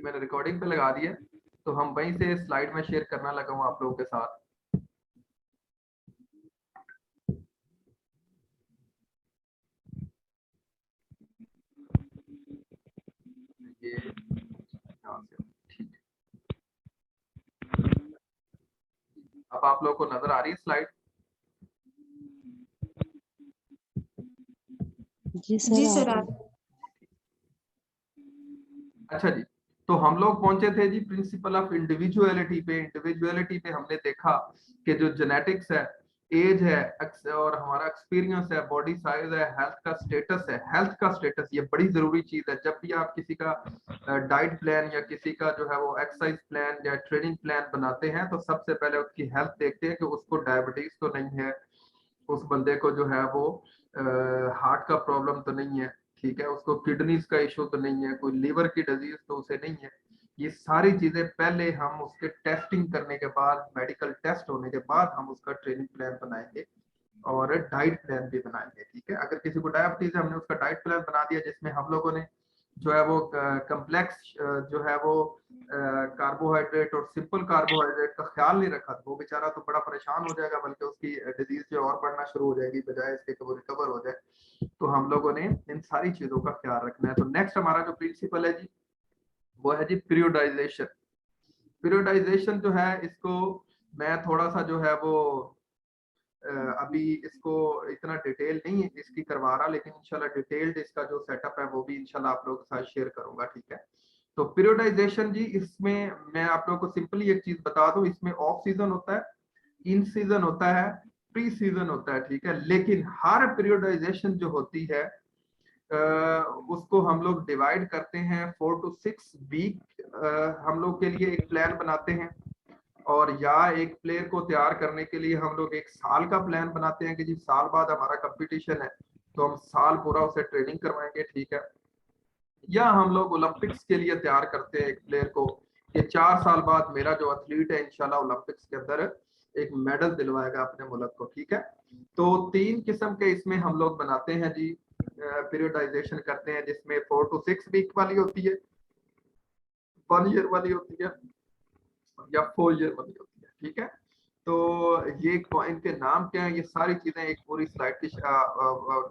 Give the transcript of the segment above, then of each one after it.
मैंने रिकॉर्डिंग पे लगा दी है, तो हम वहीं से स्लाइड में शेयर करना लगा हूँ आप लोगों के साथ। ये यहाँ से ठीक है। अब आप लोगों को नजर आ रही है स्लाइड? जी सर अच्छा जी, तो हम लोग पहुंचे थे जी प्रिंसिपल ऑफ इंडिविजुअलिटी पे। इंडिविजुअलिटी पे हमने देखा कि जो जेनेटिक्स है, एज है, और हमारा एक्सपीरियंस है, बॉडी साइज है, हेल्थ का स्टेटस है। हेल्थ का स्टेटस ये बड़ी जरूरी चीज है। जब भी आप किसी का डाइट प्लान या किसी का जो है वो एक्सरसाइज प्लान या ट्रेनिंग प्लान बनाते हैं, तो सबसे पहले उसकी हेल्थ देखते हैं कि उसको डायबिटीज तो नहीं है, उस बंदे को जो है वो हार्ट का प्रॉब्लम तो नहीं है, ठीक है, उसको किडनीज का इशू तो नहीं है, कोई लीवर की डिजीज तो उसे नहीं है। ये सारी चीजें पहले हम उसके टेस्टिंग करने के बाद, मेडिकल टेस्ट होने के बाद हम उसका ट्रेनिंग प्लान बनाएंगे और डाइट प्लान भी बनाएंगे, ठीक है। अगर किसी को डायबिटीज है, हमने उसका डाइट प्लान बना दिया जिसमें हम लोगों ने जो है वो कम्प्लेक्स जो है वो कार्बोहाइड्रेट और सिंपल कार्बोहाइड्रेट का ख्याल नहीं रखा, तो वो बेचारा तो बड़ा परेशान हो जाएगा, बल्कि उसकी डिजीज जो और बढ़ना शुरू हो जाएगी बजाय इसके कि वो रिकवर हो जाए। तो हम लोगों ने इन सारी चीजों का ख्याल रखना है। तो नेक्स्ट हमारा जो प्रिंसिपल है जी, वो है जी पीरियोडाइजेशन। पीरियोडाइजेशन जो है, इसको मैं थोड़ा सा जो है वो अभी इसको इतना डिटेल नहीं इसकी करवा रहा, लेकिन इंशाल्लाह डिटेल्ड इसका जो सेटअप है वो भी इंशाल्लाह आप लोगों के साथ शेयर करूंगा, ठीक है। तो पीरियोडाइजेशन जी, इसमें मैं आप लोगों को सिंपली एक चीज बता दूं, इसमें ऑफ सीजन होता है, इन सीजन होता है, प्री सीजन होता है, ठीक है। लेकिन हर पीरियोडाइजेशन जो होती है उसको हम लोग डिवाइड करते हैं 4 to 6 वीक। हम लोग के लिए एक प्लान बनाते हैं, और या एक प्लेयर को तैयार करने के लिए हम लोग 1 साल का प्लान बनाते हैं कि जी साल बाद हमारा कंपटीशन है, तो हम साल पूरा उसे ट्रेनिंग करवाएंगे, ठीक है। या हम लोग ओलंपिक्स के लिए तैयार करते हैं एक प्लेयर को कि 4 साल बाद मेरा जो एथलीट है इंशाल्लाह ओलंपिक्स के अंदर एक मेडल दिलवाएगा अपने मुल्क को, ठीक है। तो 3 किस्म के इसमें हम लोग बनाते हैं जी, पीरियोडाइजेशन करते हैं, जिसमें 4 to 6 वीक वाली होती है, 1 ईयर वाली होती है, या 4 ईयर वाली होती है, ठीक है। तो ये इनके नाम क्या है, ये सारी चीजें एक पूरी स्लाइड की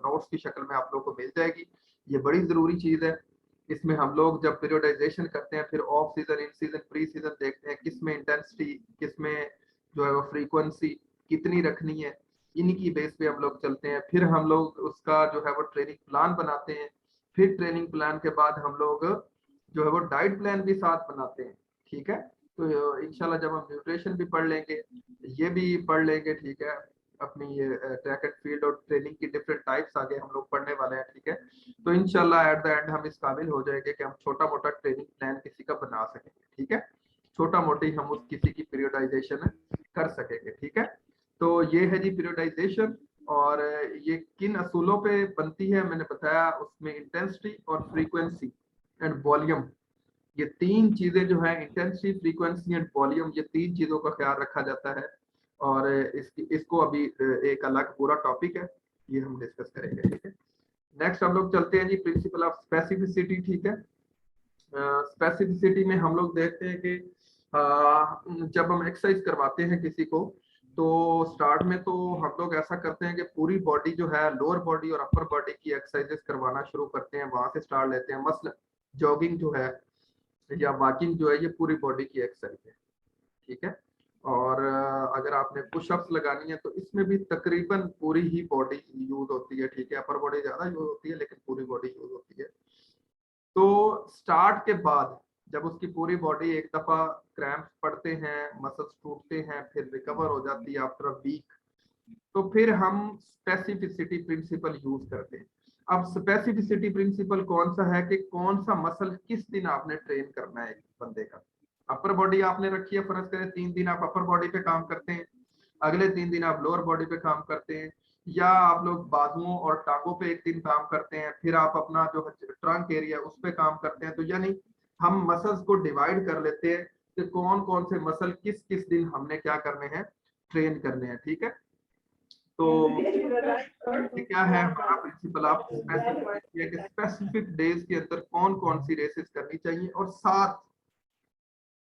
नोट्स की शक्ल में आप लोगों को मिल जाएगी। ये बड़ी जरूरी चीज है। इसमें हम लोग जब पीरियोडाइजेशन करते हैं, फिर ऑफ सीजन, इन सीजन, प्री सीजन देखते हैं, किसमें इंटेंसिटी, किसमें जो है वो फ्रीक्वेंसी कितनी रखनी है, इन्हीं की बेस पे हम लोग चलते हैं। फिर हम लोग उसका जो है वो ट्रेनिंग प्लान बनाते हैं। फिर ट्रेनिंग प्लान के बाद हम लोग जो है वो डाइट प्लान भी साथ बनाते हैं, ठीक है। तो इंशाल्लाह जब हम न्यूट्रिशन भी पढ़ लेंगे, ये भी पढ़ लेंगे, ठीक है, अपनी ये ट्रैक एंड फील्ड और ट्रेनिंग की डिफरेंट टाइप्स आगे हम लोग पढ़ने वाले हैं, ठीक है। तो इंशाल्लाह एट द एंड हम इस काबिल हो जाएंगे कि हम छोटा मोटा ट्रेनिंग प्लान किसी का बना सकेंगे, ठीक है। छोटा मोटी हम उस किसी की पीरियोडाइजेशन कर सकेंगे, ठीक है। तो ये है जी पीरियोडाइजेशन, और ये किन असूलों पे बनती है मैंने बताया, उसमें इंटेंसिटी और फ्रीक्वेंसी एंड वॉल्यूम, ये 3 चीजें जो है, इंटेंसिटी, फ्रीक्वेंसी एंड वॉल्यूम, ये 3 चीजों का ख्याल रखा जाता है। और इसको अभी एक अलग पूरा टॉपिक है, ये हम डिस्कस करेंगे, ठीक है। नेक्स्ट हम लोग चलते हैं जी प्रिंसिपल ऑफ स्पेसिफिसिटी, ठीक है। स्पेसिफिसिटी में हम लोग देखते हैं कि जब हम एक्सरसाइज करवाते हैं किसी को, तो स्टार्ट में तो हम लोग ऐसा करते हैं कि पूरी बॉडी जो है, लोअर बॉडी और अपर बॉडी की एक्सरसाइजेस करवाना शुरू करते हैं, वहां से स्टार्ट लेते हैं। मसलन जॉगिंग जो है या वॉकिंग जो है, ये पूरी बॉडी की एक्सरसाइज है, ठीक है। और अगर आपने पुशअप्स लगानी है, तो इसमें भी तकरीबन पूरी ही बॉडी यूज होती है, ठीक है। अपर बॉडी ज्यादा यूज होती है, लेकिन पूरी बॉडी यूज होती है। तो स्टार्ट के बाद जब उसकी पूरी बॉडी एक दफा क्रैम्प पड़ते हैं, मसल्स टूटते हैं, फिर रिकवर हो जाती है आफ्टर अ वीक, तो फिर हम स्पेसिफिसिटी प्रिंसिपल यूज करते हैं। अब स्पेसिफिसिटी प्रिंसिपल कौन सा है कि कौन सा मसल किस दिन आपने ट्रेन करना है एक बंदे का। अपर बॉडी आपने रखी है, फर्ज करें 3 दिन आप अपर बॉडी पे काम करते हैं, अगले 3 दिन आप लोअर बॉडी पे काम करते हैं, या आप लोग बाजुओं और टांगों पे एक दिन काम करते हैं, फिर आप अपना जो ट्रंक एरिया उस पे काम करते हैं। तो यानी हम मसल्स को डिवाइड कर लेते हैं कि कौन कौन से मसल किस किस दिन हमने क्या करने हैं, ट्रेन करने हैं, ठीक है। तो ये क्या है हमारा प्रिंसिपल ऑफ स्पेसिफिक डेज के अंदर कौन कौन सी रेसेस करनी चाहिए, और साथ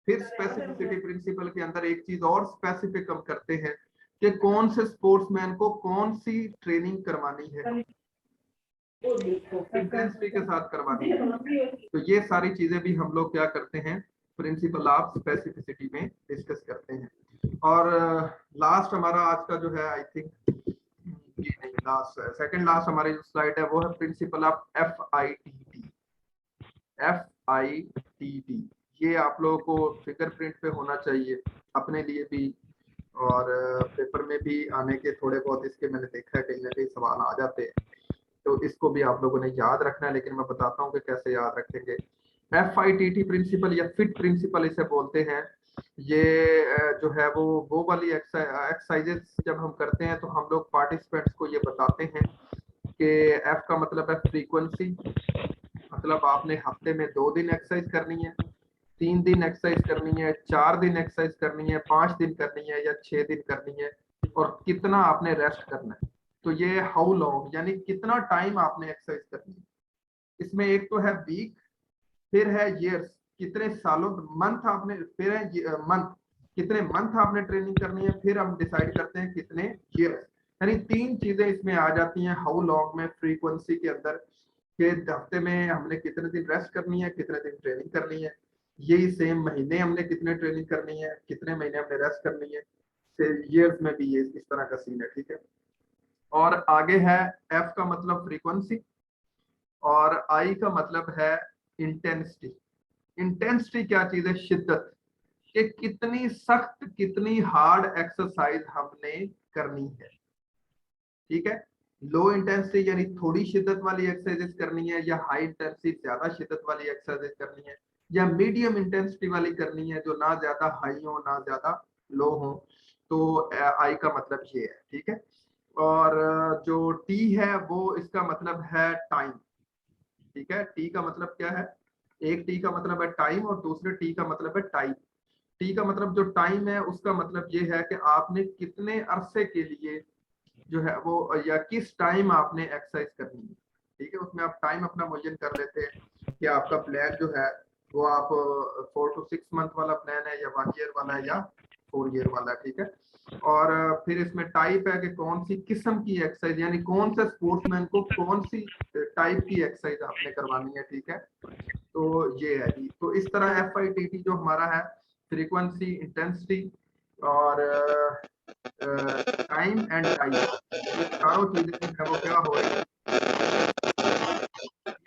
फिर स्पेसिफिसिटी प्रिंसिपल के अंदर एक चीज और स्पेसिफिक हम करते हैं कि कौन से स्पोर्ट्समैन को कौन सी ट्रेनिंग करवानी है, इंटेंसिटी के साथ करवानी है। तो ये सारी चीजें भी हम लोग क्या करते हैं, प्रिंसिपल ऑफ स्पेसिफिसिटी में डिस्कस करते हैं। और लास्ट हमारा आज का जो है, आई थिंक ये नहीं, लास्ट सेकंड लास्ट हमारी जो स्लाइड है वो है प्रिंसिपल ऑफ FITT। FITT ये आप लोगों को फिंगरप्रिंट पे होना चाहिए अपने लिए भी, और पेपर में भी आने के थोड़े बहुत इसके मैंने देखा है कहीं ना कहीं सवाल आ जाते हैं, तो इसको भी आप लोगों ने याद रखना है। लेकिन मैं बताता हूँ कि कैसे याद रखेंगे। FITT प्रिंसिपल या फिट प्रिंसिपल इसे बोलते हैं। ये जो है वो वाली एक्सरसाइजेस जब हम करते हैं तो हम लोग पार्टिसिपेंट्स को ये बताते हैं कि F का मतलब है फ्रीक्वेंसी, मतलब आपने हफ्ते में 2 दिन एक्सरसाइज करनी है, 3 दिन एक्सरसाइज करनी है, 4 दिन एक्सरसाइज करनी है, 5 दिन करनी है या 6 दिन करनी है, और कितना आपने रेस्ट करना है। तो ये हाउ लॉन्ग यानी कितना टाइम आपने एक्सरसाइज करनी है। इसमें एक तो है वीक, फिर है ईयर्स, कितने सालों, मंथ आपने, फिर है मंथ, कितने मंथ आपने ट्रेनिंग करनी है, फिर हम डिसाइड करते हैं कितने ईयर्स। यानी 3 चीजें इसमें आ जाती हैं हाउ लॉन्ग में, फ्रीक्वेंसी के अंदर, कि हफ्ते में हमने कितने दिन रेस्ट करनी है, कितने दिन ट्रेनिंग करनी है। यही सेम महीने हमने कितने ट्रेनिंग करनी है, कितने महीने हमने रेस्ट करनी है। फिर ईयर्स में भी ये इस तरह का सीन है, ठीक है। और आगे है F का मतलब फ्रीक्वेंसी, और I का मतलब है इंटेंसिटी। इंटेंसिटी क्या चीज है, शिद्दत, कि कितनी सख्त, कितनी हार्ड एक्सरसाइज हमने करनी है, ठीक है। लो इंटेंसिटी यानी थोड़ी शिद्दत वाली एक्सरसाइज करनी है, या हाई इंटेंसिटी ज्यादा शिद्दत वाली एक्सरसाइज करनी है, या मीडियम इंटेंसिटी वाली करनी है जो ना ज्यादा हाई हो ना ज्यादा लो हो। तो आई का मतलब ये है, ठीक है। और जो टी है वो इसका मतलब है टाइम, ठीक है। टी का मतलब क्या है, एक टी का मतलब है टाइम और दूसरे टी का मतलब है टाइप। टी का मतलब जो टाइम है उसका मतलब ये है कि आपने कितने अरसे के लिए जो है वो, या किस टाइम आपने एक्सरसाइज करनी है, ठीक है। उसमें आप टाइम अपना मुय्यन कर लेते हैं कि आपका प्लान जो है वो आप 4 to 6 मंथ वाला प्लान है, या 1 ईयर वाला है, या 4 ईयर वाला है, ठीक है। और फिर इसमें टाइप है कि कौन सी किस्म की एक्सरसाइज, यानी कौन से स्पोर्ट्समैन को कौन सी टाइप की एक्सरसाइज आपने करवानी है, ठीक है। तो ये है जी। तो इस तरह FITT जो हमारा है, फ्रीक्वेंसी, इंटेंसिटी और टाइम एंड टाइम, ये चारों चीजें जो है वो क्या हो रही है,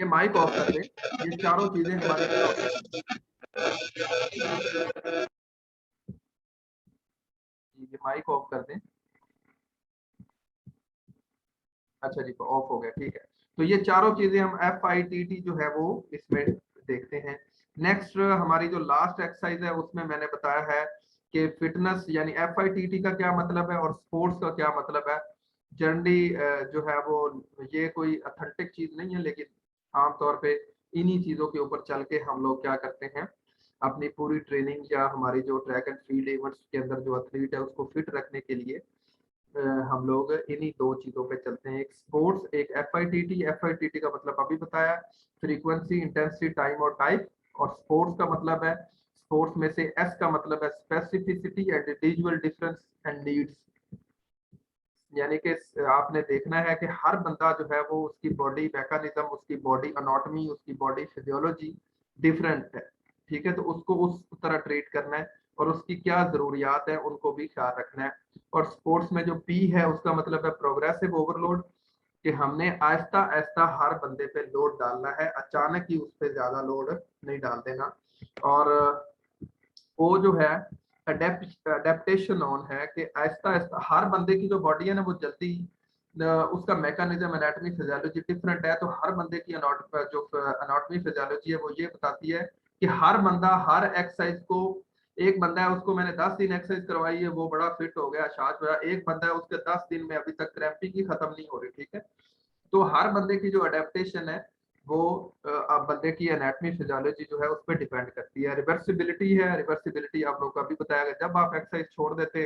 ये माइक ऑफ कर दें, ये चारों चीजें हमारी क्या हो रही है, ये माइक ऑफ कर दें। अच्छा जी, ऑफ हो गया, ठीक है। तो ये चारों चीजें हम FITT जो है वो इसमें देखते हैं। नेक्स्ट हमारी जो लास्ट एक्सरसाइज है उसमें मैंने बताया है कि फिटनेस, यानी FITT का क्या मतलब है और स्पोर्ट्स का क्या मतलब है। जनरली जो है वो ये कोई अथेंटिक चीज नहीं है, लेकिन आमतौर पे इन्हीं चीजों के ऊपर चल के हम लोग क्या करते हैं, अपनी पूरी ट्रेनिंग या हमारी जो ट्रैक एंड फील्ड इवेंट्स के अंदर जो एथलीट है उसको फिट रखने के लिए हम लोग इन्हीं 2 चीजों पे चलते हैं, एक स्पोर्ट्स, एक FITT। FITT का मतलब अभी बताया, फ्रीक्वेंसी, इंटेंसिटी, टाइम और टाइप। और स्पोर्ट्स का मतलब है, स्पोर्ट्स में से S का मतलब है specificity and individual difference and needs, यानी कि आपने देखना है कि हर बंदा जो है वो, उसकी बॉडी मैकेनिज्म, उसकी बॉडी अनाटॉमी, उसकी बॉडी फिजियोलॉजी डिफरेंट है, ठीक है। तो उसको उस तरह ट्रीट करना है, और उसकी क्या जरूरियात है उनको भी ख्याल रखना है। और स्पोर्ट्स में जो P है उसका मतलब है प्रोग्रेसिव ओवरलोड, कि हमने आहिस्ता आहिस्ता हर बंदे पे लोड डालना है, अचानक ही उस पर ज्यादा लोड नहीं डाल देना। और वो जो है अडेप्टेशन ऑन है, कि आहिस्ता आहिस्ता हर बंदे की जो बॉडी है ना वो जल्दी उसका मैकेनिज्म, एनाटॉमी, फिजियोलॉजी डिफरेंट है। तो हर बंदे की जो एनाटॉमी फिजियोलॉजी है वो ये बताती है कि हर बंदा हर एक्सरसाइज को, एक बंदा है उसको मैंने 10 दिन एक्सरसाइज करवाई है वो बड़ा फिट हो गया, शाज बड़ा, एक बंदा है उसके 10 दिन में अभी तक क्रैम्पिंग ही खत्म नहीं हो रही, ठीक है। तो हर बंदे की जो अडेप्टेशन है वो अब बंदे की एनाटॉमी फिजियोलॉजी जो है उस पर डिपेंड करती है। रिवर्सिबिलिटी है, रिवर्सिबिलिटी आप लोग को अभी बताया गया, जब आप एक्सरसाइज छोड़ देते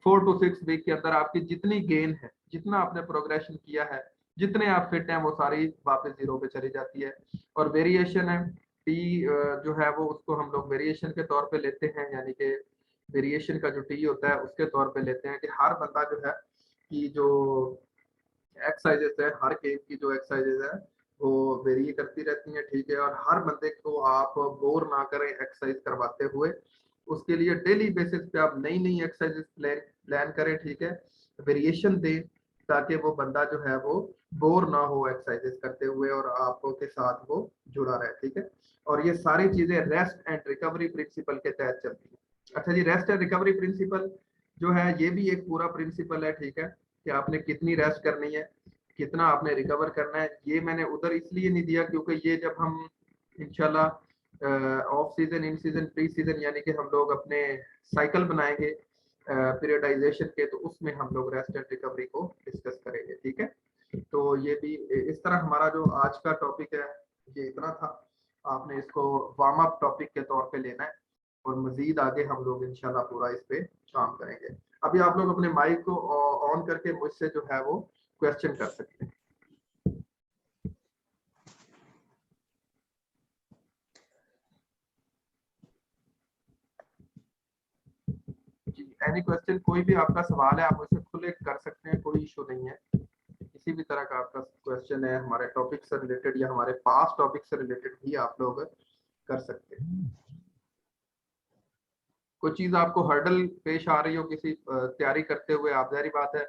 4 to 6 वीक के अंदर आपकी जितनी गेन है, जितना आपने प्रोग्रेशन किया है, जितने आप फिट हैं, वो सारी वापस जीरो पे चली जाती है। और वेरिएशन है, टी जो है वो उसको हम लोग वेरिएशन के तौर पे लेते हैं, यानी कि वेरिएशन का जो टी होता है उसके तौर पे लेते हैं कि हर बंदा जो है कि जो एक्सरसाइजेस है, हर गेम की जो एक्सरसाइजेस है वो वेरी करती रहती हैं, ठीक है। और हर बंदे को आप बोर ना करें एक्सरसाइज करवाते हुए, उसके लिए डेली बेसिस पे आप नई नई एक्सरसाइजेस प्लान करें, ठीक है, वेरिएशन दें ताकि वो बंदा जो है वो बोर ना हो एक्सरसाइजेस करते हुए और आपको के साथ वो जुड़ा रहे, ठीक है। और ये सारी चीजें रेस्ट एंड रिकवरी प्रिंसिपल के तहत चलती है। अच्छा जी, रेस्ट एंड रिकवरी प्रिंसिपल जो है ये भी एक पूरा प्रिंसिपल है, ठीक है, कि आपने कितनी रेस्ट करनी है, कितना आपने रिकवर करना है। ये मैंने उधर इसलिए नहीं दिया क्योंकि ये जब हम इंशाल्लाह ऑफ सीजन, इन सीजन, प्री सीजन, यानी कि हम लोग अपने साइकिल बनाएंगे पीरियडाइजेशन के, तो उसमें हम लोग रेस्ट एंड रिकवरी को डिस्कस करेंगे, ठीक है। तो ये भी इस तरह हमारा जो आज का टॉपिक है ये इतना था। आपने इसको वार्म अप टॉपिक के तौर पे लेना है और मजीद आगे हम लोग इंशाल्लाह पूरा इस पे काम करेंगे। अभी आप लोग अपने माइक को ऑन करके मुझसे जो है वो क्वेश्चन कर सकते हैं। एनी क्वेश्चन, कोई भी आपका सवाल है आप मुझसे खुले कर सकते हैं, कोई इशू नहीं है। किसी भी तरह का आपका क्वेश्चन है हमारे टॉपिक से रिलेटेड या हमारे पास टॉपिक से रिलेटेड भी आप लोग कर सकते हैं। कोई चीज आपको हर्डल पेश आ रही हो किसी तैयारी करते हुए, आप जारी बात है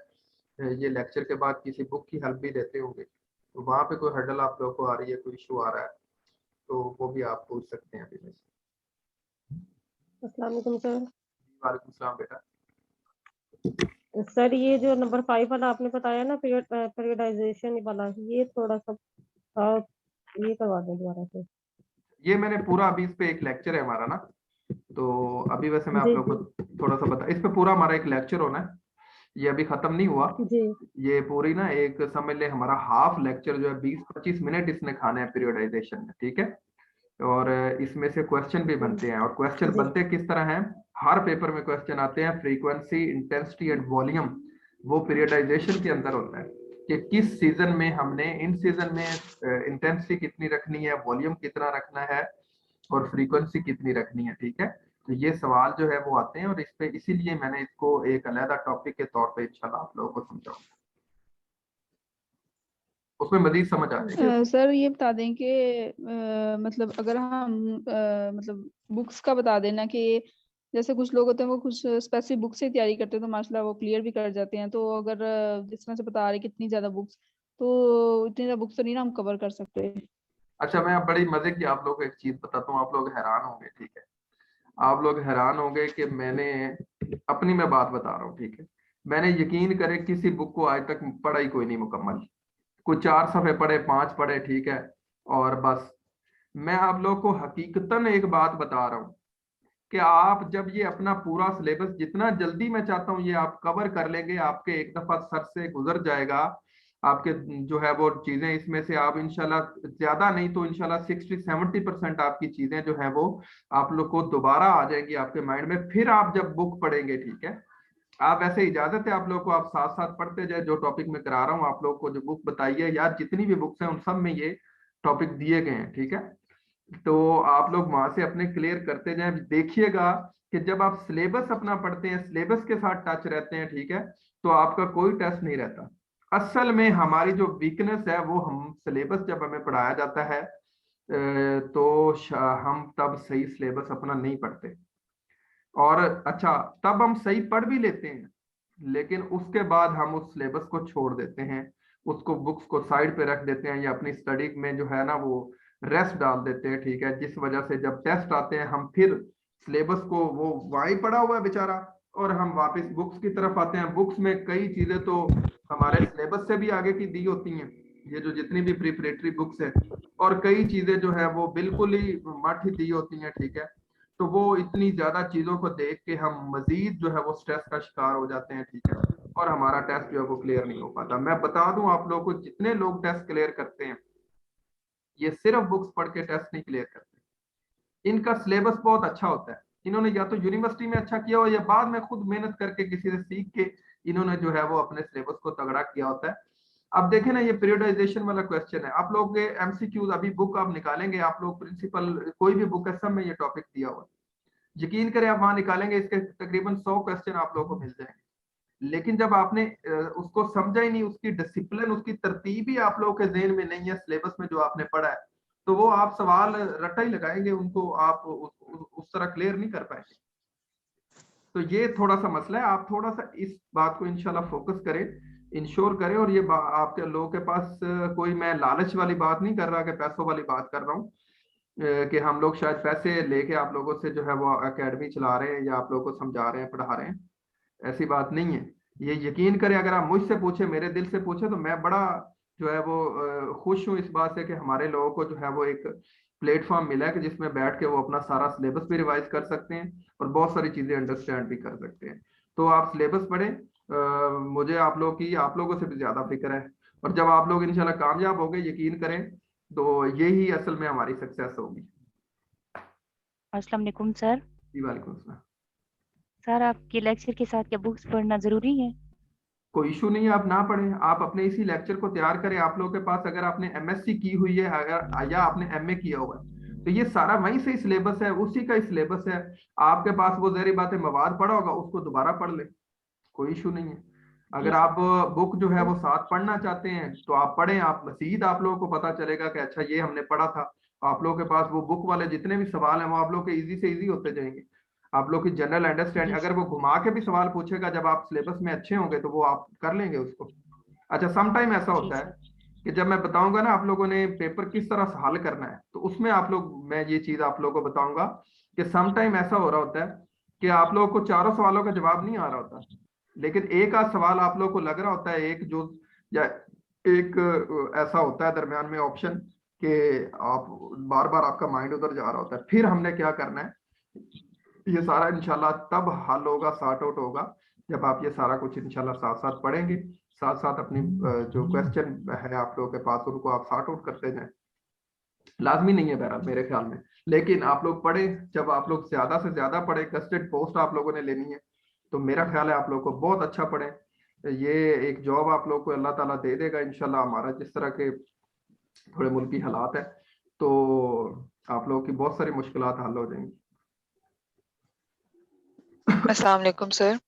ये लेक्चर के बाद किसी बुक की हेल्प भी लेते होंगे, तो वहां पे कोई हर्डल आप लोग को आ रही है, कोई इशू आ रहा है, तो वो भी आप पूछ सकते हैं अभी में से। अस्सलाम वालेकुम सर। वालेकुम सलाम बेटा। सर ये जो नंबर 5 वाला आपने बताया ना, पीरियडाइजेशन वाला, ये थोड़ा सा ये करवा दें दोबारा से। ये मैंने पूरा, अभी इस पे एक लेक्चर है हमारा ना, तो अभी वैसे मैं आप जी लोग जी को थोड़ा सा बता, इस पे पूरा हमारा एक लेक्चर होना है, ये अभी खत्म नहीं हुआ। जी ये पूरी ना एक समझ ले हमारा हाफ लेक्चर जो है 20-25 मिनट इसने खाने हैं पीरियडाइजेशन में, ठीक है। और इसमें से क्वेश्चन भी बनते हैं, और क्वेश्चन जी बनते किस तरह हैं, हर पेपर में क्वेश्चन आते हैं, फ्रीक्वेंसी, इंटेंसिटी एंड वॉल्यूम वो पीरियडाइजेशन के अंदर होता है कि किस सीजन में हमने, इन सीजन में इंटेंसिटी कितनी रखनी है, वॉल्यूम कितना रखना है और फ्रीक्वेंसी कितनी रखनी है, ठीक है। तो ये सवाल जो है वो आते हैं और इस पे इसीलिए मैंने इसको एक अलग टॉपिक के तौर पे इंशाल्लाह आप लोगों को समझाऊंगा, उसमें मजीद समझ आ जाएगी। सर ये बता दें कि मतलब अगर हम मतलब बुक्स का बता देना कि जैसे कुछ लोग होते हैं वो कुछ स्पेसिफिक बुक से तैयारी करते हैं तो माशाल्लाह वो क्लियर भी कर जाते हैं, तो अगर जिस तरह से बता रहे कितनी ज्यादा बुक्स, तो इतनी ज्यादा बुक्स तो नहीं ना हम कवर कर सकते। अच्छा, मैं अब बड़ी मजे की आप लोगों को एक चीज बताता हूँ, आप लोग हैरान होंगे, ठीक है। आप लोग हैरान होंगे कि मैंने अपनी मैं बात बता रहा हूँ, ठीक है। मैंने यकीन करे किसी बुक को आज तक पढ़ा ही कोई नहीं मुकम्मल, कुछ 4 सफ़े पढ़े, 5 पढ़े, ठीक है, और बस। मैं आप लोग को हकीकतन एक बात बता रहा हूँ कि आप जब ये अपना पूरा सिलेबस, जितना जल्दी मैं चाहता हूँ ये आप कवर कर लेंगे, आपके एक दफा सर से गुजर जाएगा, आपके जो है वो चीजें इसमें से आप इंशाल्लाह, ज्यादा नहीं तो इंशाल्लाह 60-70% आपकी चीजें जो है वो आप लोग को दोबारा आ जाएंगी आपके माइंड में, फिर आप जब बुक पढ़ेंगे, ठीक है। आप वैसे इजाजत है आप लोग को, आप साथ साथ पढ़ते जाए, जो टॉपिक मैं करा रहा हूँ आप लोग को जो बुक बताई है यार, जितनी भी बुक्स हैं उन सब में ये टॉपिक दिए गए हैं, ठीक है। तो आप लोग वहां से अपने क्लियर करते जाएं, देखिएगा कि जब आप सिलेबस अपना पढ़ते हैं, सिलेबस के साथ टच रहते हैं, ठीक है, तो आपका कोई टेस्ट नहीं रहता। असल में हमारी जो वीकनेस है वो, हम सिलेबस जब हमें पढ़ाया जाता है तो हम तब सही सिलेबस अपना नहीं पढ़ते, और अच्छा तब हम सही पढ़ भी लेते हैं, लेकिन उसके बाद हम उस सिलेबस को छोड़ देते हैं, उसको बुक्स को साइड पे रख देते हैं या अपनी स्टडी में जो है ना वो रेस्ट डाल देते हैं, ठीक है। जिस वजह से जब टेस्ट आते हैं हम फिर सिलेबस को, वो वहीं पड़ा हुआ है बेचारा, और हम वापस बुक्स की तरफ आते हैं। बुक्स में कई चीजें तो हमारे सिलेबस से भी आगे की दी होती हैं, ये जो जितनी भी प्रिपरेटरी बुक्स है, और कई चीजें जो है वो बिल्कुल ही मठ ही दी होती हैं, ठीक है। तो वो इतनी ज्यादा चीजों को देख के हम मजीद जो है वो स्ट्रेस का शिकार हो जाते हैं, ठीक है, और हमारा टेस्ट जो है वो क्लियर नहीं हो पाता। मैं बता दूं आप लोगों को, जितने लोग टेस्ट क्लियर करते हैं ये सिर्फ बुक्स पढ़ के टेस्ट नहीं क्लियर करते, इनका सिलेबस बहुत अच्छा होता है, इन्होंने या तो यूनिवर्सिटी में अच्छा किया हो या बाद में खुद मेहनत करके किसी से सीख के इन्होंने जो है वो अपने सिलेबस को तगड़ा किया होता है। अब देखें ना, ये पीरियडाइजेशन वाला क्वेश्चन है। आप लोग के एमसीक्यूज अभी बुक आप निकालेंगे, आप लोग प्रिंसिपल कोई भी बुक है सब में ये टॉपिक दिया हुआ है, यकीन करें आप वहां निकालेंगे इसके तकरीबन 100 क्वेश्चन आप लोगों को मिल जाएंगे। लेकिन जब आपने उसको समझा ही नहीं, उसकी डिसिप्लिन, उसकी तरतीब ही आप लोगों के ज़हन में नहीं है सिलेबस में जो आपने पढ़ा है, तो वो आप सवाल रट्टा ही लगाएंगे, उनको आप उस तरह क्लियर नहीं कर पाएंगे। तो ये थोड़ा सा मसला है। आप थोड़ा सा इस बात को इंशाल्लाह फोकस करें, इंश्योर करें। और ये आपके लोगों के पास कोई मैं लालच वाली बात नहीं कर रहा कि पैसों वाली बात कर रहा हूँ कि हम लोग शायद पैसे लेके आप लोगों से जो है वो एकेडमी चला रहे हैं या आप लोगों को समझा रहे हैं, पढ़ा रहे हैं, ऐसी बात नहीं है। ये यकीन करें, अगर आप मुझसे पूछे, मेरे दिल से पूछे, तो मैं बड़ा जो है वो खुश हूँ इस बात से कि हमारे लोगों को जो है वो एक प्लेटफॉर्म मिला है कि जिसमें बैठ के वो अपना सारा सिलेबस भी रिवाइज कर सकते हैं और बहुत सारी चीजें अंडरस्टैंड भी कर सकते हैं। तो आप सिलेबस पढ़ें, मुझे आप लोगों से भी ज्यादा फिक्र है। और जब आप लोग इंशाल्लाह कामयाब हो गए, यकीन करें, तो यही असल में हमारी सक्सेस होगी। अस्सलाम वालेकुम सर। जी वालेकुम अस्सलाम। सर आपके लेक्चर के साथ क्या बुक्स पढ़ना जरूरी है? कोई इशू नहीं है, आप ना पढ़ें, आप अपने इसी लेक्चर को तैयार करें। आप लोगों के पास अगर आपने एमएससी की हुई है, अगर या आपने एमए किया हुआ है, तो ये सारा वहीं से सिलेबस है, उसी का ही सिलेबस है। आपके पास वो ज़ाहिर बात है मवाद पड़ा होगा, उसको दोबारा पढ़ ले, कोई इशू नहीं है। जी अगर सर। आप बुक जो है वो साथ पढ़ना चाहते हैं तो आप पढ़ें, आप मजीद आप लोगों को पता चलेगा कि अच्छा ये हमने पढ़ा था। आप लोगों के पास वो बुक वाले जितने भी सवाल हैं वो आप लोग के इजी से इजी होते जाएंगे। आप लोग की जनरल अंडरस्टैंड, जी अगर वो घुमा के भी सवाल पूछेगा, जब आप सिलेबस में अच्छे होंगे तो वो आप कर लेंगे उसको। अच्छा, सम टाइम ऐसा जी होता है सर। कि जब मैं बताऊंगा ना आप लोगों ने पेपर किस तरह से हल करना है, तो उसमें आप लोग, मैं ये चीज आप लोगों को बताऊंगा कि सम टाइम ऐसा हो रहा होता है कि आप लोगों को चारों सवालों का जवाब नहीं आ रहा होता, लेकिन एक आध सवाल आप लोगों को लग रहा होता है, एक जो या एक ऐसा होता है दरमियान में ऑप्शन कि आप बार बार आपका माइंड उधर जा रहा होता है। फिर हमने क्या करना है, ये सारा इंशाल्लाह तब हल होगा, सॉर्ट आउट होगा, जब आप ये सारा कुछ इंशाल्लाह साथ साथ पढ़ेंगे, साथ साथ अपनी जो क्वेश्चन है आप लोगों के पास उनको आप सॉर्ट आउट करते जाएं। लाजमी नहीं है बहरहाल मेरे ख्याल में, लेकिन आप लोग पढ़ें। जब आप लोग ज्यादा से ज्यादा पढ़े, कस्टर्ड पोस्ट आप लोगों ने लेनी है, तो मेरा ख्याल है आप लोग को बहुत अच्छा पढ़ें। ये एक जॉब आप लोग को अल्लाह ताला दे देगा इंशाल्लाह। हमारा जिस तरह के थोड़े मुल्की हालात है, तो आप लोगों की बहुत सारी मुश्किलात हल हो जाएंगी। अस्सलाम वालेकुम सर।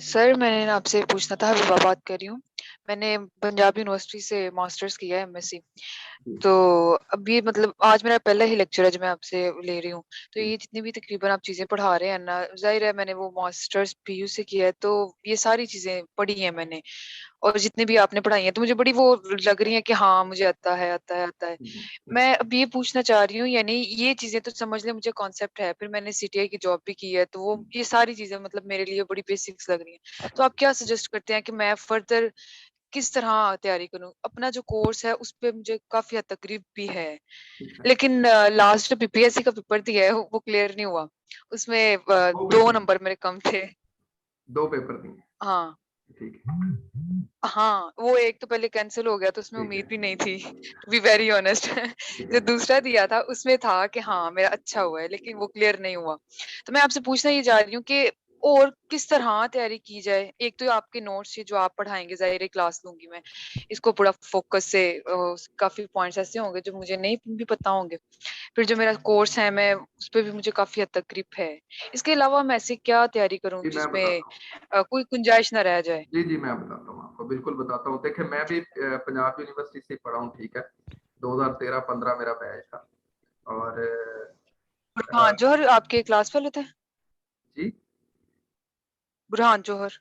सर मैंने आपसे पूछना था, हबीबा बात कर रही हूँ। मैंने पंजाब यूनिवर्सिटी से मास्टर्स किया है, एमएससी। तो अब ये मतलब आज मेरा पहला ही लेक्चर है जो मैं आपसे ले रही हूँ। तो ये जितनी भी तकरीबन आप चीजें पढ़ा रहे हैं ना, जाहिर है मैंने वो मास्टर्स पीयू से किया है, तो ये सारी चीजें पढ़ी हैं मैंने। और जितने भी आपने पढ़ाई हैं तो मुझे बड़ी वो लग रही है कि हाँ मुझे आता है आता है आता है। मैं अब ये पूछना चाह रही हूँ, यानी ये चीजें तो समझ ले मुझे कॉन्सेप्ट है, फिर मैंने सीटीआई की जॉब भी की है, तो वो ये सारी चीजें मतलब मेरे लिए बड़ी बेसिक्स लग रही हैं। तो आप क्या सजेस्ट करते हैं कि मैं फर्दर किस तरह तैयारी करूं? अपना जो कोर्स है उस पे मुझे काफी हद तक ग्रिप भी है, लेकिन लास्ट जो बीपीएससी का पेपर दिया है वो क्लियर नहीं हुआ। उसमें 2 नंबर मेरे कम थे। 2 पेपर दिए? हाँ ठीक है। हाँ, वो एक तो पहले कैंसिल हो गया तो उसमें ठीक उम्मीद है। भी नहीं थी, टू बी वेरी ऑनेस्ट। ठीक जो है। दूसरा दिया था उसमें था कि हाँ मेरा अच्छा हुआ है, लेकिन वो क्लियर नहीं हुआ। तो मैं आपसे पूछना ये चाह रही हूँ कि और किस तरह तैयारी की जाए? एक तो आपके नोट्स जो आप पढ़ाएंगे, ज़ाहिर है क्लास लूंगी मैं, इसको पूरा फोकस से काफी पॉइंट्स ऐसे होंगे जो मुझे नहीं भी पता होंगे। फिर जो मेरा कोर्स है मैं उस पे भी मुझे काफी हद तक ग्रिप है। इसके अलावा मैं ऐसे क्या तैयारी करूँ जी मैं जिसमें बताता हूँ। कोई गुंजाइश ना रह जाए? जी मैं बताता हूँ आपको, बिल्कुल बताता हूँ। देखिए मैं भी पंजाब यूनिवर्सिटी से पढ़ा हूँ, ठीक है। 2013-15 मेरा बैच था। और बुरहान जौहर आपके क्लास फेलो थे? जी बुरहान जौहर?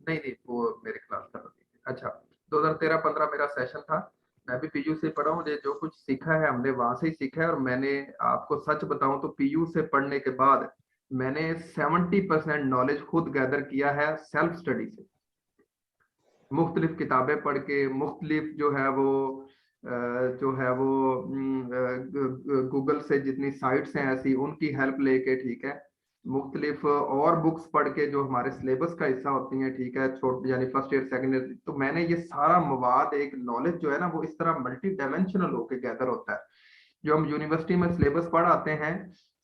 नहीं नहीं, वो मेरे क्लास का नहीं। अच्छा, 2013-15 मेरा सेशन था। मैं भी पीयू से पढ़ा हूँ। जो कुछ सीखा है हमने वहां से ही सीखा है। और मैंने आपको सच बताऊं तो पीयू से पढ़ने के बाद मैंने 70% नॉलेज खुद गैदर किया है सेल्फ स्टडी से। मुख्तलिफ किताबें पढ़ के, मुख्तलिफ जो है वो गूगल से जितनी साइट्स हैं ऐसी, उनकी हेल्प लेके, ठीक है। मुख्तलिफ और बुक्स पढ़ के जो हमारे सिलेबस का हिस्सा होती हैं, ठीक है, छोटे यानी फर्स्ट ईयर सेकंड ईयर, तो मैंने ये सारा मवाद, एक नॉलेज जो है ना, वो इस तरह मल्टी डायमेंशनल होके गैदर होता है। जो हम यूनिवर्सिटी में सिलेबस पढ़ाते हैं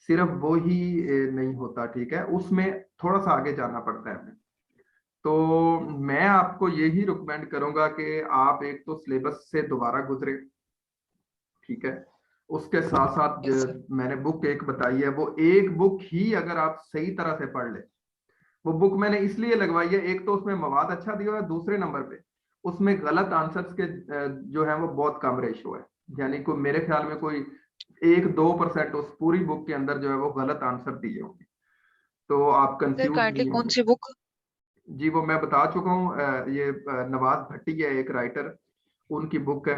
सिर्फ वो ही नहीं होता, ठीक है, उसमें थोड़ा सा आगे जाना पड़ता है हमें। तो मैं आपको यही रिकमेंड करूंगा कि आप एक तो सिलेबस से दोबारा गुजरे, ठीक है। उसके साथ साथ यस सर। मैंने बुक एक बताई है, वो एक बुक ही अगर आप सही तरह से पढ़ ले, वो बुक मैंने इसलिए लगवाई है, एक तो उसमें मवाद अच्छा दिया हुआ है, दूसरे नंबर पे उसमें गलत आंसर्स के जो है वो बहुत कम रेशो है, यानी कोई मेरे ख्याल में कोई 1-2% उस पूरी बुक के अंदर जो है वो गलत आंसर दिए होंगे, तो आप सर कंफ्यूज काइंडली नहीं कौन होंगे। सी बुक? जी वो मैं बता चुका हूँ, ये नवाज भट्टी है एक राइटर, उनकी बुक है,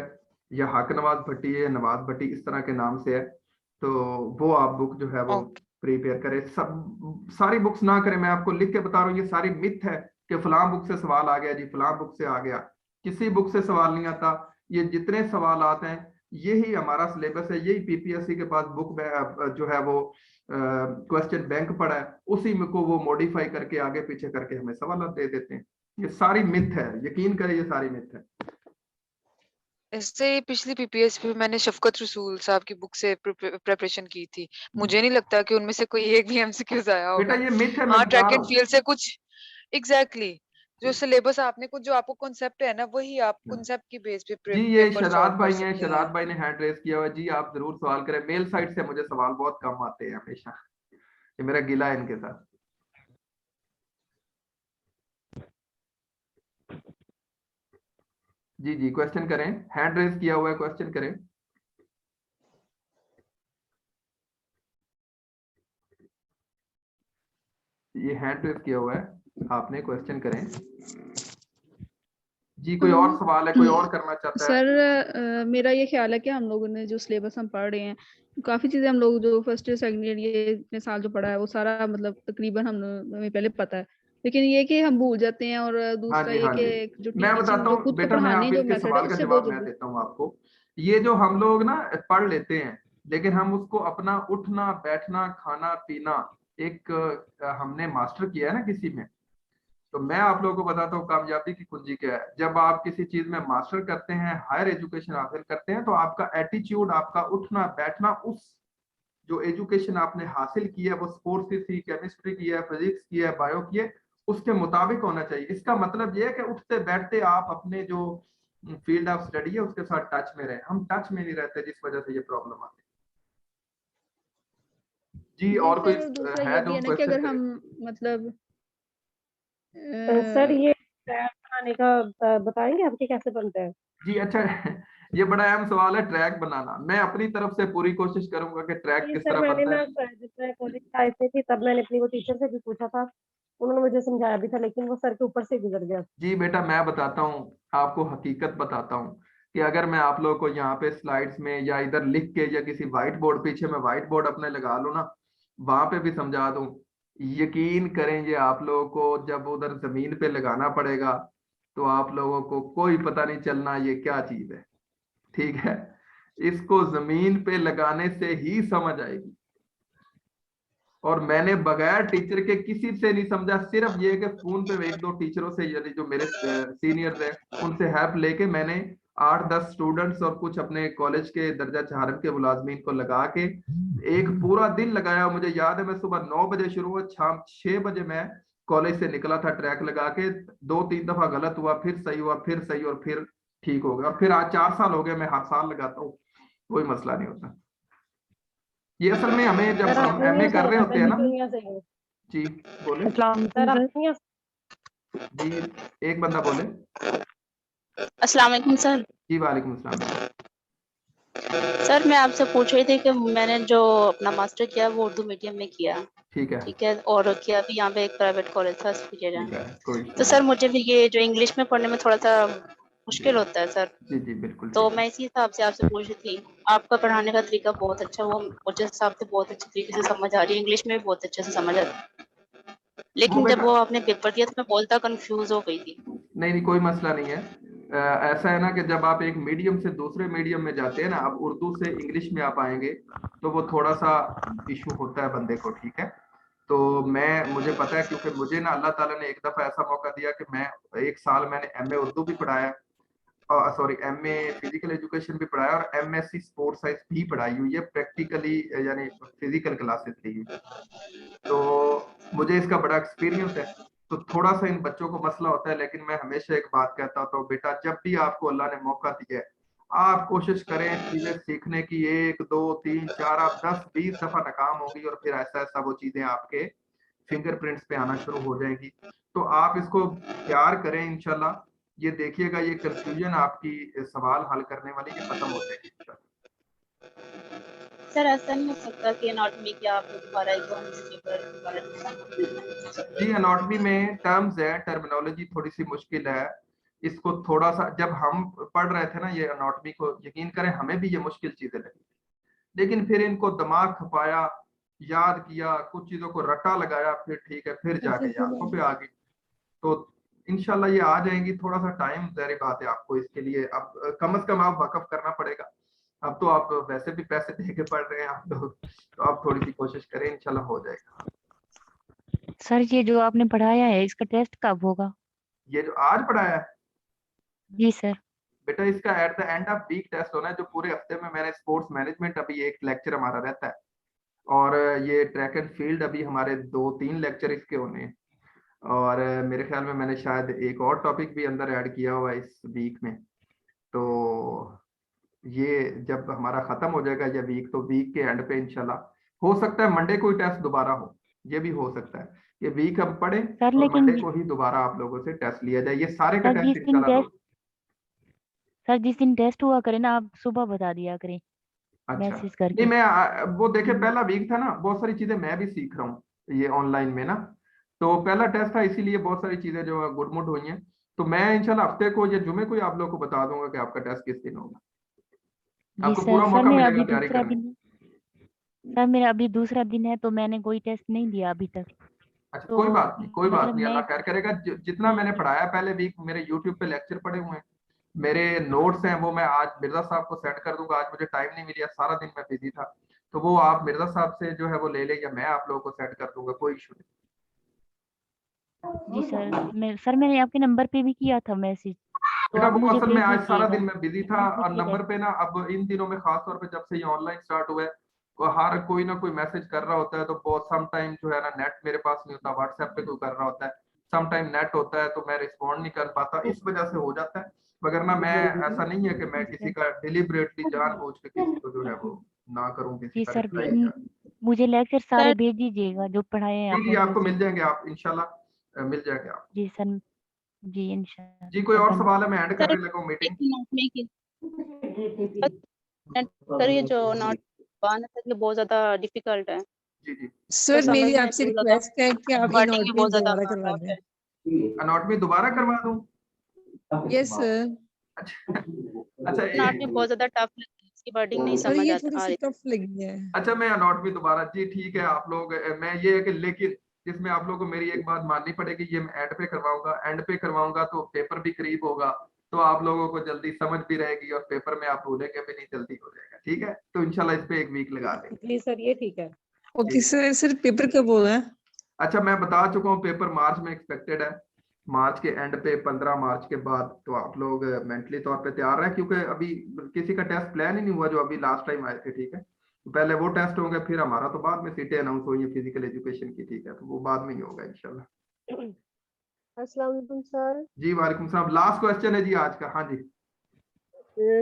या हक नवाज भट्टी है, नवाज भट्टी इस तरह के नाम से है, तो वो आप बुक जो है वो ओके। प्रिपेयर करें। सब सारी बुक्स ना करें, मैं आपको लिख के बता रहा हूँ, ये सारी मिथ है कि फलां बुक से सवाल आ गया जी, फलां बुक से आ गया, किसी बुक से सवाल नहीं आता। ये जितने सवाल आते हैं यही हमारा सिलेबस है, यही पीपीएससी के पास बुक जो है वो क्वेश्चन बैंक पड़ा है, उसी में को वो मॉडिफाई करके आगे पीछे करके हमें सवाल दे देते हैं। ये सारी मिथ है, यकीन करें ये सारी मिथ है। इससे पिछली पीपीएससी में मैंने शफकत रसूल साहब की बुक से प्रिपरेशन की थी, मुझे नहीं लगता कि उनमें से कोई एक भी एमसीक्यूज आया बेटा होगा। ये मिथ है, मैं हाँ, बता ट्रैक रहा एंड हूँ। फील्ड से कुछ एग्जैक्टली जो सिलेबस आपने कुछ जो आपको कॉन्सेप्ट है ना, वही आप कॉन्सेप्ट की बेस पे जी ये पेपर शहजाद सॉल्व कर भाई हैं, सकते शहजाद हैं। भाई ने हैंड रेस किया हुआ। जी आप जरूर सवाल करें, मेल साइट से मुझे सवाल बहुत कम आते हैं हमेशा, ये मेरा गिला है इनके साथ। जी जी क्वेश्चन करें, हैंड रेस किया हुआ है, क्वेश्चन करें। ये हैंड रेस किया हुआ है, आपने क्वेश्चन करें। जी कोई और सवाल है, कोई और करना चाहता है? सर मेरा ये ख्याल है कि हम लोगों ने जो सिलेबस हम पढ़ रहे हैं, काफी चीजें हम लोग जो फर्स्ट ईयर सेकंड ईयर ये इतने साल जो पढ़ा है वो सारा मतलब तकरीबन हमें पहले पता है, लेकिन ये कि हम भूल जाते हैं। और हाँ दूसरा जी ये हाँ जी, कि जो मैं बताता टीचिंग जो हूँ खुद को बेटा, मैं पढ़ाने आप जो इसके मेथड है सवाल का उससे बहुत जवाब मैं जल्दी। देता हूँ आपको। ये जो हम लोग ना पढ़ लेते हैं, लेकिन हम उसको अपना उठना बैठना खाना पीना एक हमने मास्टर किया है ना किसी में, तो मैं आप लोगों को बताता हूँ कामयाबी की कुंजी क्या है। जब आप किसी चीज में मास्टर करते हैं, हायर एजुकेशन हासिल करते हैं, तो आपका एटीट्यूड, आपका उठना बैठना, उस जो एजुकेशन आपने हासिल की है, वो स्पोर्ट्स की थी, केमिस्ट्री की है, फिजिक्स की है, बायो की है, उसके मुताबिक होना चाहिए। इसका मतलब ये है कि उठते बैठते आप अपने जो फील्ड ऑफ स्टडी है उसके साथ टच में रहे। हम टच में नहीं रहते, जिस वजह से ये प्रॉब्लम आती है। जी जी और कोई सर, दूसरा ये है भी जो है ना कि क्वेश्चन अगर करे? हम मतलब सर ये ट्रैक बनाने का बताएंगे आपके कैसे बनता है? जी अच्छा ये बड़ा अहम सवाल है, ट्रैक बनाना। मैं अपनी तरफ से पूरी कोशिश करूंगा कि ट्रैक जी किस सर, तरह मैंने बनता ना है। जब मैं कॉलेज लाइफ में थी तब मैंने अपनी वो टीचर से भी पूछा था, उन्होंने मुझे समझाया भी था, लेकिन वो सर के ऊपर से गुजर गया। जी बेटा मैं बताता हूँ आपको, हकीकत बताता हूँ कि अगर मैं आप लोगों को यहाँ पे स्लाइड्स में या इधर लिख के या किसी व्हाइट बोर्ड, पीछे मैं व्हाइट बोर्ड अपने लगा लूँ ना, वहां पे भी समझा दूं, यकीन करेंगे आप लोगों को जब उधर जमीन पे लगाना पड़ेगा तो आप लोगों को कोई पता नहीं चलना ये क्या चीज है, ठीक है। इसको जमीन पे लगाने से ही समझ आएगी। और मैंने बगैर टीचर के किसी से नहीं समझा, सिर्फ ये कि फोन पे एक दो टीचरों से, यानी जो मेरे सीनियर्स हैं, उनसे हेल्प लेके मैंने 8-10 स्टूडेंट्स और कुछ अपने कॉलेज के दर्जा चहारम के मुलाजमीन को लगा के एक पूरा दिन लगाया। मुझे याद है मैं सुबह 9 बजे शुरू हुआ, शाम 6 बजे मैं कॉलेज से निकला था ट्रैक लगा के। 2-3 दफा गलत हुआ, फिर सही हुआ, फिर सही, और फिर ठीक हो गया, और फिर आज 4 साल हो गए, मैं हर साल लगाता हूँ, कोई मसला नहीं होता। ये असल में हमें जब सर हम आपने नहीं एमए कर रहे सही होते हैं ना। दुनिया से हो। जी बोले। अस्सलाम सर वालेकुम आपने नहीं जी एक बंदा बोले। अस्सलाम वालेकुम सर। जी वालेकुम अस्सलाम बेटा। सर मैं आपसे पूछ रही थी कि मैंने जो अपना मास्टर किया वो उर्दू मीडियम में किया, ठीक है ठीक है, और किया भी यहाँ पे एक प्राइवेट कॉलेज था स्पीकर। ठीक है, कोई इशू तो नहीं। सर मुझे फिर ये जो इंग्लिश में पढ़ने में थोड़ा सा मुश्किल होता है सर, जी जी बिल्कुल तो ठीक है। मैं इसी हिसाब से आपसे पूछ रही थी। आपका पढ़ाने का तरीका बहुत अच्छा, वो मुझे हिसाब से बहुत अच्छे तरीके से समझ आ रही है, इंग्लिश में भी बहुत अच्छे से समझ आ रही है, वो लेकिन जब बेटा वो आपने पेपर दिया तो मैं बोलता कंफ्यूज हो गई थी। नहीं नहीं कोई मसला नहीं है। ऐसा है ना कि जब आप एक मीडियम से दूसरे मीडियम में जाते हैं ना, आप उर्दू से इंग्लिश में आप आएंगे तो वो थोड़ा सा इशू होता है बंदे को, ठीक है। तो मुझे पता है, क्योंकि मुझे ना अल्लाह ताला ने एक दफा ऐसा मौका दिया कि मैं 1 साल मैंने एमए उर्दू भी पढ़ाया, सॉरी एमए फिजिकल एजुकेशन भी पढ़ाया, और एमएससी स्पोर्ट्स साइंस भी पढ़ाई हुई है प्रैक्टिकली, यानी फिजिकल क्लासेस ली हुई। तो मुझे इसका बड़ा एक्सपीरियंस है। तो थोड़ा सा इन बच्चों को मसला होता है। लेकिन मैं हमेशा एक बात कहता हूँ, बेटा जब भी आपको अल्लाह ने मौका दिया है, आप कोशिश करें चीजें सीखने की। 1 2 3 4 आप 10 20 दफा नाकाम होगी और फिर ऐसा ऐसा वो चीजें आपके फिंगरप्रिंट्स पे आना शुरू हो जाएगी। तो आप इसको प्यार करें इंशाल्लाह। ये देखिएगा, ये कंफ्यूजन आपकी सवाल हल करने वाली ये खत्म हो जाएगी इंशाल्लाह। सर ऐसा नहीं हो सकता कि एनाटॉमी की आप दोबारा एक बार हमसे पेपर दोबारा जी, एनाटॉमी में टर्म्स है, टर्मिनोलॉजी थोड़ी सी मुश्किल है। इसको थोड़ा सा जब हम पढ़ रहे थे ना ये एनाटॉमी को, यकीन करें हमें भी ये मुश्किल चीजें लगी, लेकिन फिर इनको दिमाग खपाया, याद किया, कुछ चीजों को रटा लगाया, फिर ठीक है, फिर जाके ये आंखों पे आ गई। तो इंशाल्लाह ये आ जाएंगी। थोड़ा सा टाइम ज़ाहिर बात है आपको इसके लिए, अब कम से कम आप वक़्फ़ करना पड़ेगा। अब तो आप वैसे भी पैसे दे के पढ़ रहे हैं आप लोग, तो आप थोड़ी सी कोशिश करें, इंशाल्लाह हो जाएगा। सर ये जो आपने पढ़ाया है इसका टेस्ट कब होगा? ये जो आज पढ़ाया है जी सर। बेटा, इसका at the end of week test होना है। जो पूरे हफ्ते में मैंने स्पोर्ट्स मैनेजमेंट, अभी एक लेक्चर हमारा रहता है, और ये ट्रैक एंड फील्ड अभी हमारे 2-3 लेक्चर इसके होने हैं। और मेरे ख्याल में मैंने शायद एक और टॉपिक भी अंदर ऐड किया हुआ है इस वीक में। तो ये जब हमारा खत्म हो जाएगा ये वीक, तो वीक के एंड पे इंशाल्लाह हो सकता है मंडे को ही टेस्ट दोबारा हो, ये भी हो सकता है। ये वीक हम पढ़े सर और लेकिन मंडे को ही दोबारा आप लोगों से टेस्ट लिया जाए। ये सारे का सर टेस्ट जिस दिन इंशाल्लाह टेस्ट सर जिस दिन टेस्ट हुआ करे ना आप सुबह बता दिया करें अच्छा। मैसेज नहीं करके। मैं वो देखे पहला वीक था ना, बहुत सारी चीजें मैं भी सीख रहा हूँ ये ऑनलाइन में ना। तो पहला टेस्ट था, इसीलिए बहुत सारी चीजें जो गुडमुड हुई हैं। तो मैं इंशाल्लाह हफ्ते को या जुमे को ही आप लोगों को बता दूंगा कि आपका टेस्ट किस दिन होगा। जी आपको सर। पूरा सर मौका मेरा मिलेगा अभी तैयारी दूसरा करने। दिन है। सर मेरा अभी दूसरा दिन है तो मैंने कोई टेस्ट नहीं दिया अभी तक। अच्छा, तो कोई बात नहीं, कोई बात मतलब नहीं, मैं अल्लाह खैर करेगा। जितना मैंने पढ़ाया पहले वीक, मेरे यूट्यूब पे लेक्चर पड़े हुए हैं, मेरे नोट्स हैं, वो मैं आज मिर्जा साहब को सेंड कर दूंगा। आज मुझे टाइम नहीं मिला, सारा दिन मैं बिजी था, तो वो आप मिर्जा साहब से जो है वो ले ले, या मैं आप लोगों को सेंड कर दूंगा, कोई इशू नहीं। जी सर मैंने आपके नंबर पे भी किया था मैसेज तो बेटा आप वो मुझे असल में भेज आज सारा दीजिएगा। दिन मैं बिजी था, और नंबर पे ना अब इन दिनों में खास तौर पे जब से ये ऑनलाइन स्टार्ट हुआ है, हर कोई ना कोई मैसेज कर रहा होता है। तो बहुत सम टाइम जो है ना नेट मेरे पास नहीं होता, व्हाट्सएप पे कोई कर रहा होता है, सम टाइम नेट होता है तो मैं रिस्पॉन्ड नहीं कर पाता, इस वजह से हो जाता है। मगर ना मैं, ऐसा नहीं है कि मैं किसी का डिलिबरेटली जानबूझ के किसी को जो है वो ना करूं, किसी जी का सर रिप्लाई। मुझे लेक्चर सारे सर भेज दीजिएगा जो पढ़ाए हैं जी जी, आपने आपको मैसेज। मिल जाएंगे, आप इंशाल्लाह मिल जाएंगे आप। जी सर। जी जी, कोई इंशाल्लाह और धन्यवाद। सवाल है? मैं एंड सर करने लगा हूँ मीटिंग। एनाटॉमी की सर ये जो नॉट बान है ये बहुत ज्यादा डिफिकल्ट है, जी जी। तो सर मेरी समझने में आपसे बहुत ज्यादा, रिक्वेस्ट है कि आप वर्डिंग भी एनाटॉमी बहुत ज्यादा दोबारा करवा टफ दें। है। अनाटमी दोबारा करवा दूं? Yes sir. अच्छा अच्छा एनाटॉमी बहुत ज्यादा टफ लगती है, इसकी वर्डिंग नहीं सर समझ ये थोड़ी आ सी रही। टफ लगी है। अच्छा, मैं अनाटमी दोबारा, जी ठीक है आप लोग, मैं ये है कि लेकिन इसमें आप लोगों को मेरी एक बात माननी पड़ेगी, ये मैं एंड पे करवाऊंगा। एंड पे करवाऊंगा तो पेपर भी करीब होगा, तो आप लोगों को जल्दी समझ भी रहेगी, और पेपर में आप भूलेंगे भी नहीं, जल्दी हो जाएगा। ठीक है, तो इंशाल्लाह इस पे एक वीक लगा देंगे। जी सर ये ठीक है। Okay sir. सर पेपर कब होगा? अच्छा, मैं बता चुका हूँ पेपर मार्च में एक्सपेक्टेड है, मार्च के एंड पे, 15 मार्च के बाद। तो आप लोग मेंटली तौर पे तैयार रहें, क्योंकि अभी किसी का टेस्ट प्लान ही नहीं हुआ जो अभी लास्ट टाइम आए थे। ठीक है, तो पहले वो टेस्ट होंगे, फिर हमारा तो बाद में सीटें अनाउंस हुई है फिजिकल एजुकेशन की। ठीक है, तो वो बाद में ही होगा इंशाल्लाह। अस्सलाम वालेकुम सर। जी वालेकुम सलाम। लास्ट क्वेश्चन है जी आज का। हाँ जी।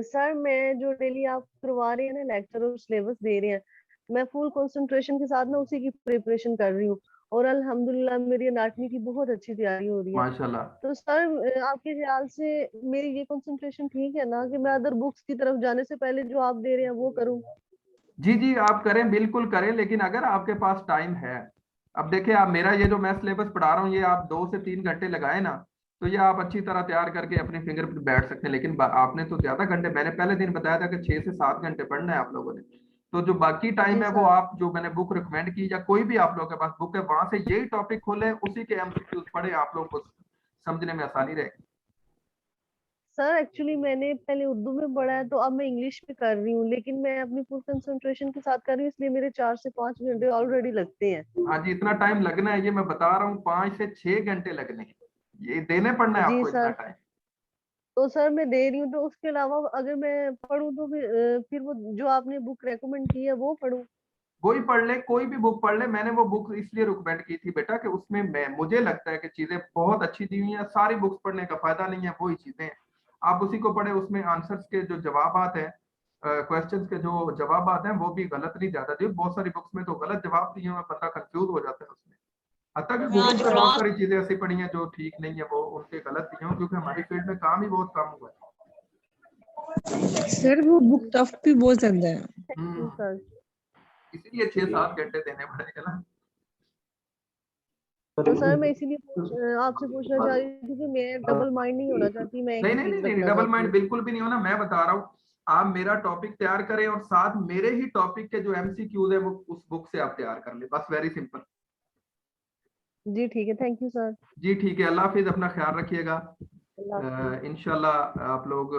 सर मैं जो डेली आप करवा रहे हैं ना लेक्चर और सिलेबस दे रहे हैं, मैं फुल कंसंट्रेशन के साथ ना उसी की प्रिपरेशन कर रही हूँ, और अल्हम्दुलिल्लाह मेरी एनाटॉमी की बहुत अच्छी तैयारी हो रही है। माशाल्लाह। तो सर आपके ख्याल से मेरी ये कंसंट्रेशन ठीक है ना, कि मैं अदर बुक्स की तरफ जाने से पहले जो आप दे रहे हैं वो करूँ? जी जी, आप करें, बिल्कुल करें, लेकिन अगर आपके पास टाइम है, अब देखिए आप मेरा ये जो मैं सिलेबस पढ़ा रहा हूँ, ये आप 2 से 3 घंटे लगाए ना, तो ये आप अच्छी तरह तैयार करके अपने फिंगर पर बैठ सकते हैं। लेकिन आपने तो ज्यादा घंटे, मैंने पहले दिन बताया था कि 6 से 7 घंटे पढ़ना है आप लोगों ने। तो जो बाकी टाइम जी है वो सर। आप, जो मैंने बुक रिकमेंड की, या कोई भी आप लोगों के पास बुक है, वहां से यही टॉपिक खोले, उसी के एमसीक्यूज पढ़े, आप लोग को समझने में आसानी रहेगी। सर एक्चुअली मैंने पहले उर्दू में पढ़ा है, तो अब मैं इंग्लिश में कर रही हूँ, लेकिन मैं अपनी फुल कंसंट्रेशन के साथ कर रही हूँ, इसलिए मेरे 4 से 5 घंटे ऑलरेडी लगते हैं। हाँ जी, इतना टाइम लगना है, ये मैं बता रहा हूँ, 5 से 6 घंटे लगने हैं, ये देने पड़ना है जी आपको इतना सर। टाइम। तो सर मैं दे रही हूँ, तो उसके अलावा अगर मैं पढूं तो फिर वो जो आपने बुक रेकमेंड की है वो पढूं? वही पढ़ ले, कोई भी बुक पढ़ ले। मैंने वो बुक इसलिए रिकमेंड की थी बेटा कि उसमें मुझे लगता है कि चीजें बहुत अच्छी दी हुई हैं। सारी बुक्स पढ़ने का फायदा नहीं है, वही चीजें हैं, आप उसी को पढ़े। उसमें आंसर्स के जो जवाब हैं, क्वेश्चंस के जो जवाब हैं, वो भी गलत नहीं ज्यादा दिए। बहुत सारी बुक्स में तो गलत जवाब दिए हुए, बंदा कंफ्यूज हो जाता है उसमें। हत्ता कि गूगल पर बहुत सारी चीजें ऐसी पढ़ी हैं जो ठीक नहीं है, वो उनके गलत दिए हों, क्योंकि हमारी फील्ड में काम ही बहुत कम हुआ है। सर वो बुक टफ भी बहुत ज्यादा है। Thank you sir. इसीलिए 6-7 घंटे देने पड़ेंगे ना। तो सर मैं इसीलिए आपसे पूछना चाह रही थी कि मैं डबल माइंड नहीं होना चाहती, मैं एक नहीं ही नहीं चीज नहीं, रखना डबल चाहती माइंड हूँ। बिल्कुल भी नहीं होना। मैं बता रहा हूँ, आप मेरा टॉपिक तैयार करें और साथ मेरे ही टॉपिक के जो एमसीक्यूज है वो उस बुक से आप तैयार कर ले, बस वेरी सिंपल। जी ठीक है, थैंक यू सर। जी ठीक है, अल्लाह हाफिज, अपना ख्याल रखिएगा। अल्लाह हाफिज। इंशाल्लाह आप लोग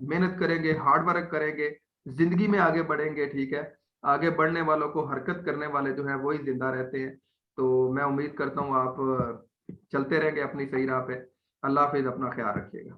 मेहनत करेंगे, हार्ड वर्क करेंगे, जिंदगी में आगे बढ़ेंगे, ठीक है। आगे बढ़ने वालों को, हरकत करने वाले जो है वही जिंदा रहते हैं। तो मैं उम्मीद करता हूँ आप चलते रहेंगे अपनी सही राह पे। अल्लाह हाफिज, अपना ख्याल रखिएगा।